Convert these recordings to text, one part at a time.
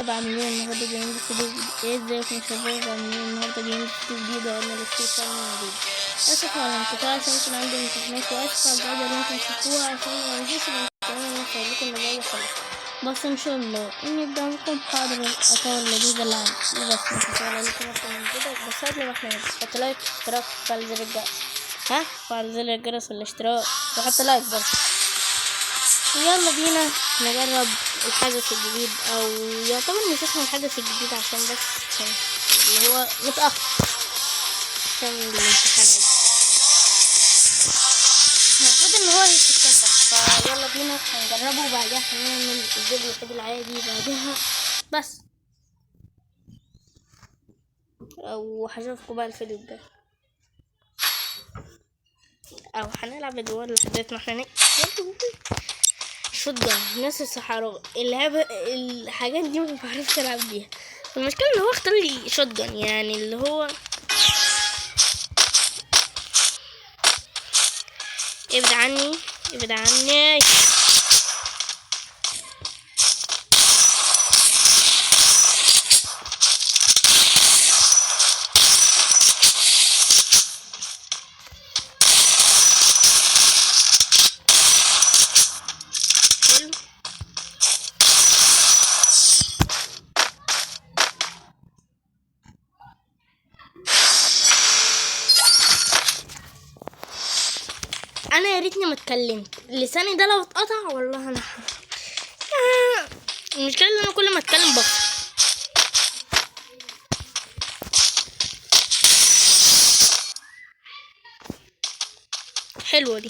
عاملين النهارده جايين فيديو ازيكم يا شباب؟ عاملين النهارده جايين فيديو جديد وقلنا لسه جديد. اسف على الانقطاع عشان كان عندي امتحانات، واسف على الجوده اللي انتم شفتوها عشان ما نجيش الامتحان ونوصل لكم النتيجه خلاص. بس ان شاء الله اني قدامكم حاضر الاطوار اللذيذه اللي عندي. بس مش هسأل لكم اكتر من كده، بس قبل ما احنا نحط لايك اشتراك وفعل زر الجرس. فعل زر الجرس والاشتراك وحط لايك برضه. يلا بينا نجرب الحدث الجديد، او يعتبر مش اسمه الحدث الجديد عشان بس اللي هو متأخر عشان الامتحانات. المفروض ان هو يتكتب، فيلا بينا هنجربه وبعدها هنعمل الفيديو كده العادي بعدها بس. او هشوفكم بقى الفيديو الجاي، او هنلعب ادوار لحد ما احنا شوتجن ناس الصحراء. اللعبة الحاجات دي ما بعرفش العب بيها، المشكلة ان هو اختار لي شوتجن، يعني اللي هو ابعد عني ابعد عني. انا يا ريتني ما اتكلمت، لساني ده لو اتقطع والله انا المشكله ان انا كل ما اتكلم بقى. حلوه دي.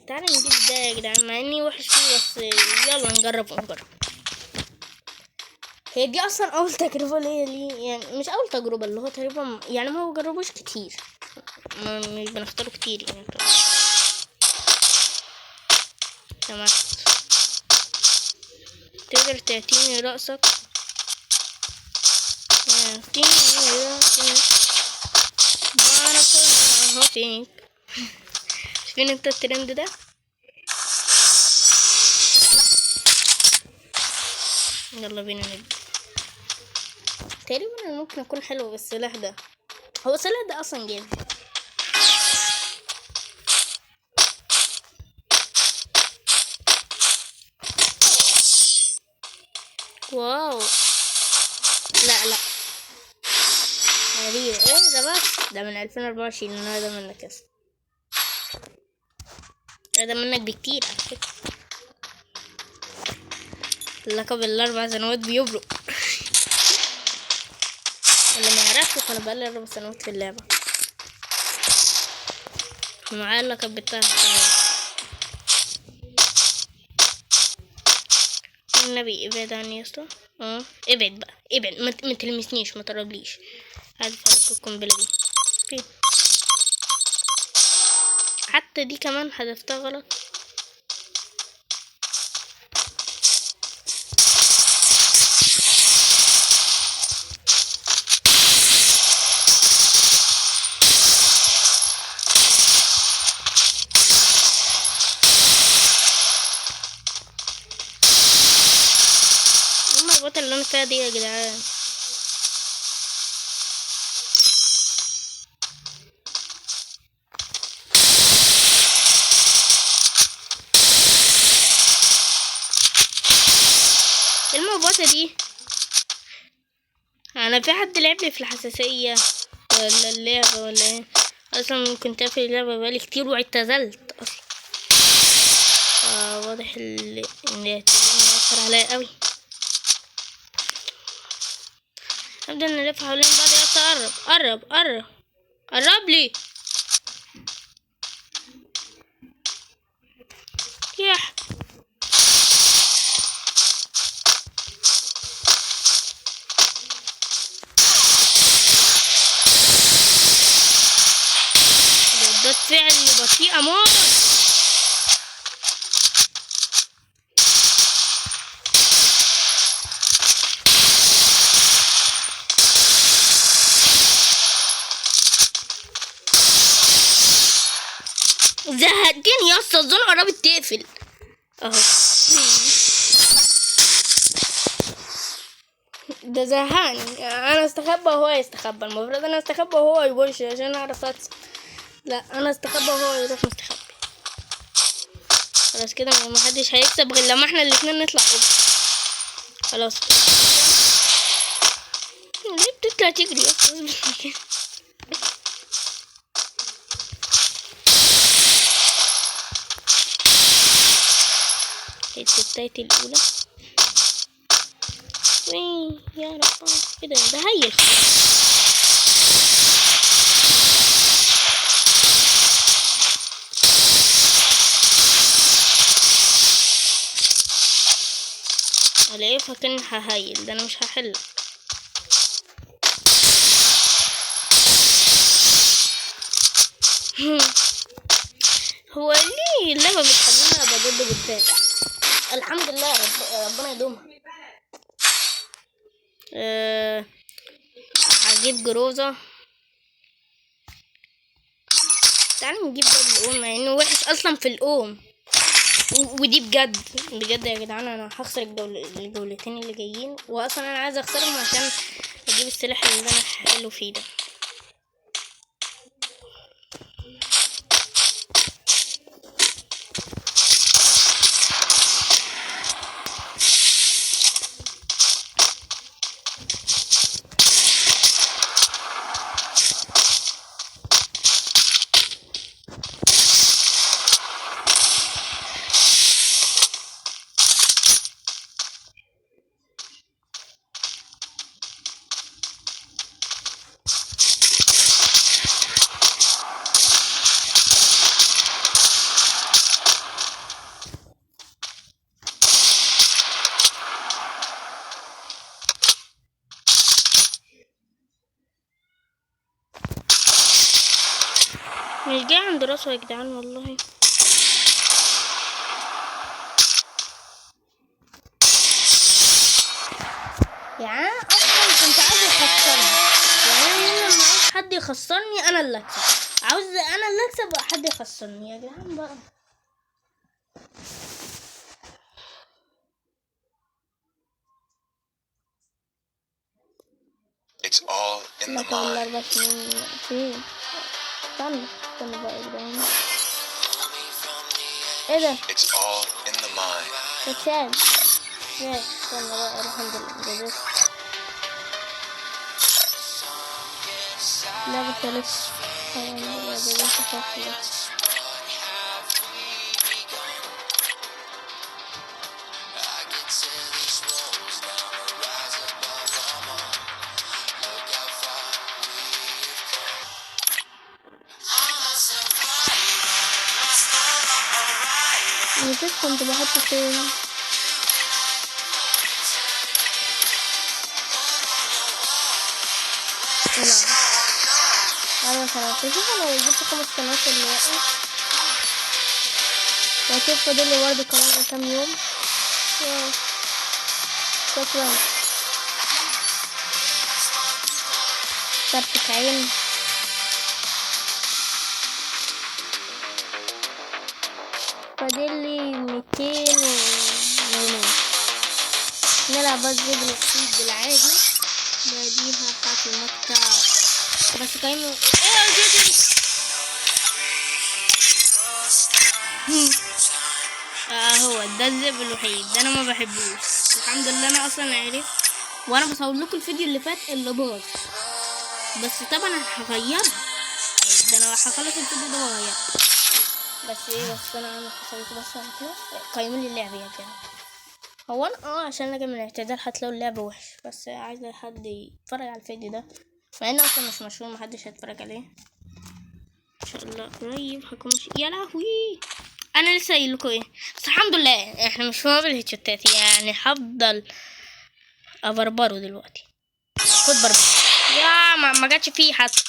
تعالى نجيب ده يا جدعان، مع اني وحش فيه بس يلا نجرب. هي دي اصلا اول تجربه ليا يعني مش اول تجربه، اللي هو تقريبا يعني ما بجربوش كتير، مش بنختاره كتير يعني. تمام، تقدر تعطيني رأسك؟ تعطيني رأسك بارك الله فيك. شايفين انت الترند ده؟ يلا بينا نبدأ. تقريبا انا ممكن اكون حلو بالسلاح ده، هو السلاح ده اصلا جامد. واو، لا غريب. ايه ده؟ بس ده من 2024، هذا منك يا اسطى، هذا منك بكتير على فكرة. اللقب ال4 سنوات بيبرق. اللي ما يعرفش فانا بقالي 4 سنوات في اللعبة، ومعايا اللقب بتاعي. النبي ابعد عني يا اسطى. ابعد بقى، ابعد، ما تلمسنيش، ما تقربليش. عايز افرق القنبله دي فين؟ حتى دي كمان حذفتها غلط. اما البطل اللي انا فيها دي يا جدعان، الموبوسة دي انا في حد لعب لي في الحساسية ولا اللعبة ولا ايه؟ اصلا كنت في اللعبة بقالي كتير واعتزلت اصلا، واضح ان الاعتزال مأثر عليا قوي. نبدأ نلف حوالين بعض. يا قرب لي يح. ردات فعل بطيئة موت. زهقتني يا اسطى، الزون قربت تقفل اهو. ده زهقني. انا استخبى وهو يستخبى، المفروض انا استخبى وهو يبوش عشان اعرف اكسب. لا انا استخبى وهو يروح مستخبي. خلاص كده محدش هيكسب غير لما احنا الاتنين نطلع اوضه. خلاص ليه بتطلع تجري يا اسطى؟ الستاية الاولى وين يا رب كده ده هيل. الاقيه فاكرني ههيل، ده انا مش هحلك. هو ليه اللعبة بتخلينا بجد بالذات؟ الحمد لله ربنا يدومها. هجيب جروزة. تعالى نجيب ده الأم مع انه وحش اصلا في الأم. ودي بجد بجد يا جدعان انا هخسر الجولتين اللي جايين، واصلا انا عايزه اخسرهم عشان اجيب السلاح اللي انا حلو فيه ده. مش جاي عند راسه يا جدعان والله. يعني اصلا كنت عايز يخسرني، يعني انا لما عاوز حد يخسرني انا اللي اكسب، عاوز انا اللي اكسب حد يخسرني يا جدعان بقى. It's all in the mind. استنى بقى يا جدعان. ايه ده؟ It's all in the mind. استنى بقى اروح عند الجزء. لعبة ثالث. نسيت كنت بحط فين. انا خلاص شوف انا جبت 5 قنوات اللي واقع، واشوف فاضل لي برضه كمان كام يوم. شكرا. طرفك عين. فاضل لي 200 يومين نلعب بس بالحديد بالعادي. بعديها بتاعت المقطع بس كاينو هو ده الذئب الوحيد ده انا ما بحبوش. الحمد لله انا اصلا عرفت وانا بصور لكم الفيديو اللي فات اللي باظ، بس طبعا هغيرها. ده انا هخلص الفيديو ده وهغيرها. بس ايه بس انا عامل حسابي بس على كده قيموا لي اللعبه يا جماعه. هو انا عشان اجي من الاعتذار هتلاقوا اللعبه وحش، بس عايزه حد يتفرج على الفيديو ده مع انه اصلا مش مشهور محدش هيتفرج عليه. ان شاء الله قريب هكون يا لهوي انا لسه قايل لكم ايه. بس الحمد لله احنا مش في مابل الهيتشوتات، يعني هفضل ابربره دلوقتي. خد بربر يا ما جاتش فيه حتى.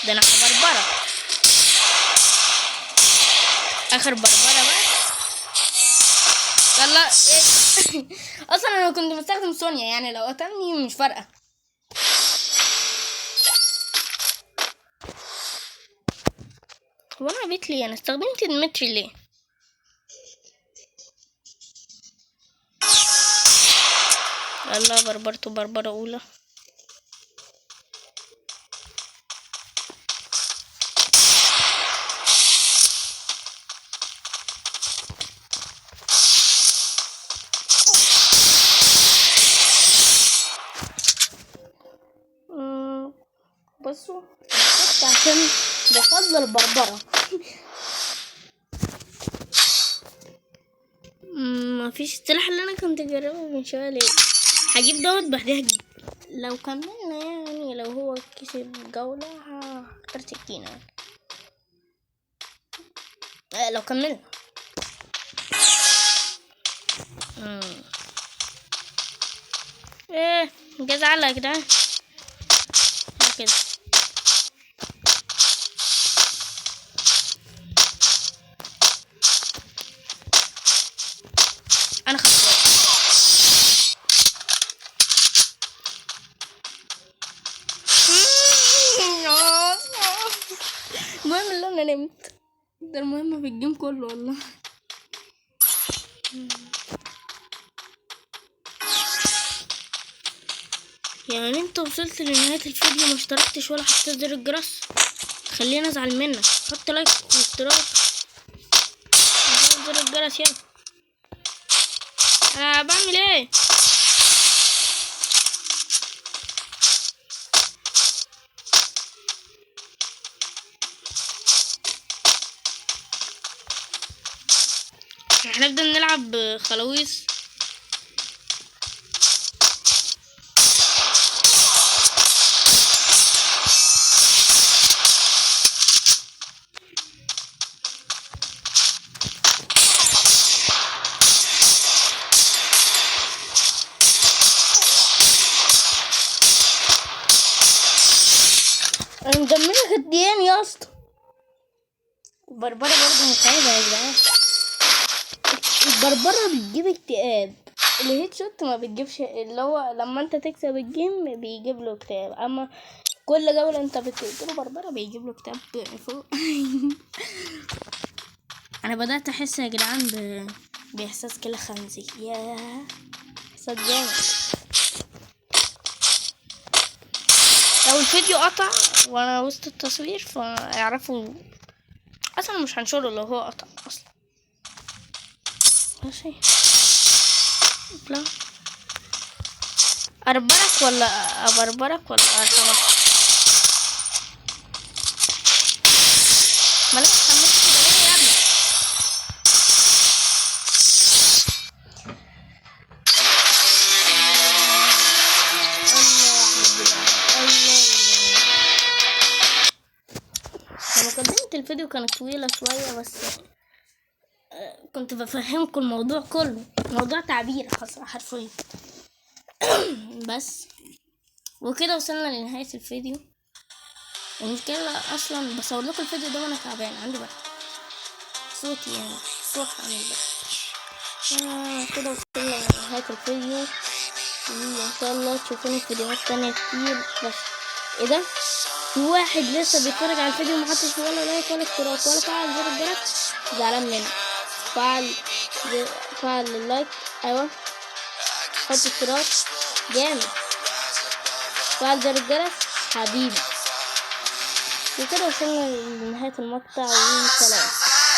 ده انا هبربره اخر بربره بقى. يلا اصلا انا كنت بستخدم سونيا، يعني لو قتلني مش فارقه. هو انا عبيت ليه؟ انا استخدمت ديمتري ليه؟ يلا بربرته بربرة اولى. بصوا عشان بفضل بربرة. مفيش السلاح اللي انا كنت جربه من شوية ليه. هجيب دوت بعدها هجيب. لو كملنا يعني لو هو كسب جولة هختار سكينة. لو كملنا ايه جاز على يا جدعان كده. انا خسرت. المهم اللي انا نمت ده المهم في الجيم كله والله. يعني انت وصلت لنهاية الفيديو ما اشتركتش ولا حطيت زر الجرس؟ خليني ازعل منك. حط لايك واشتراك وفعل زر الجرس. يلا انا بعمل ايه؟ احنا نبدأ نلعب خلاويص. انا مدمرة خديان يا اسطى. البربرة برضه متعبة يا جدعان. البربرة بتجيب اكتئاب. الهيد شوت ما بتجيبش، اللي هو لما انت تكسب الجيم بيجيب له اكتئاب، اما كل جولة انت بتقتله بربرة بيجيب له اكتئاب فوق. انا بدأت احس يا جدعان باحساس كده خنزي. ياه احساس جامد. لو الفيديو قطع وانا وسط التصوير فاعرفوا اصلا مش هنشره لو هو قطع اصلا. ماشي لا اربرك ولا ابربرك ولا ارحمك؟ مالك حملت كده ليه يا ابني؟ لما قدمت الفيديو كانت طويلة شوية بس كنت بفهمكم الموضوع كله. موضوع تعبير حرفيا. بس وكده وصلنا لنهاية الفيديو. المشكلة اصلا بصور لكم الفيديو ده وانا تعبان عندي برد صوتي يعني صوت عن البرد. كده وصلنا لنهاية الفيديو وان شاء الله تشوفوني فيديوهات تانية كتير. بس ايه ده؟ في واحد لسه بيتفرج على الفيديو محطش ولا لايك ولا اشتراك ولا فعل زر الجرس. زعلان مني. فعل اللايك. ايوه حط اشتراك جامد. فعل زر الجرس حبيبي. وكده وصلنا لنهاية المقطع وسلام.